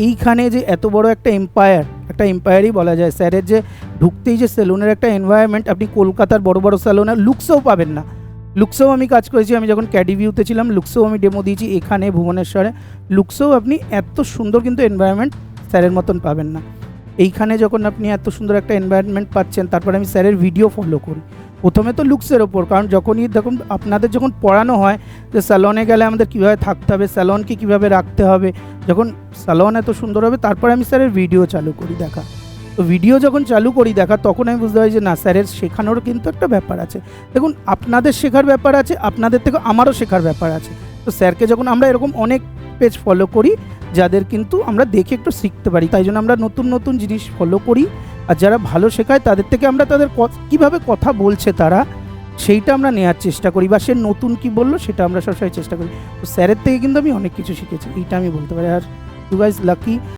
এইখানে যে এত বড় একটা এম্পায়ারই বলা যায় স্যারের, যে ঢুকতেই যে সেলুনের একটা এনভায়রনমেন্ট আপনি কলকাতার বড় বড় সেলুনে লুকসেও পাবেন না। লুকসেও আমি কাজ করেছি, আমি যখন ক্যাডিভিউতে ছিলাম লুকসেও আমি ডেমো দিয়েছি, এখানে ভুবনেশ্বরে লুকসেও আপনি এত সুন্দর কিন্তু এনভায়রনমেন্ট স্যারের মতন পাবেন না। এইখানে যখন আপনি এত সুন্দর একটা এনভায়রনমেন্ট পাচ্ছেন, তারপরে আমি স্যারের ভিডিও ফলো করি। প্রথমে তো লুকসের ওপর, কারণ যখনই দেখুন আপনাদের যখন পড়ানো হয় যে স্যালনে গেলে আমাদের কীভাবে থাকতে হবে, স্যালনকে কীভাবে রাখতে হবে, যখন স্যালন এত সুন্দর হবে তারপরে আমি স্যারের ভিডিও চালু করি দেখা। তো ভিডিও যখন চালু করি দেখা, তখন আমি বুঝতে পারি যে না, স্যারের শেখানোর কিন্তু একটা ব্যাপার আছে। দেখুন আপনাদের শেখার ব্যাপার আছে, আপনাদের থেকে আমারও শেখার ব্যাপার আছে। তো স্যারকে যখন আমরা এরকম অনেক পেজ ফলো করি যাদের কিন্তু আমরা দেখে একটু শিখতে পারি, তাই জন্য আমরা নতুন নতুন জিনিস ফলো করি। আর যারা ভালো শেখায় তাদের থেকে আমরা তাদের কীভাবে কথা বলছে তারা, সেইটা আমরা নেওয়ার চেষ্টা করি, বা সে নতুন কি বললো সেটা আমরা সবসময় চেষ্টা করি। তো স্যারের থেকে কিন্তু আমি অনেক কিছু শিখেছি, এইটা আমি বলতে পারি। Are you guys lucky.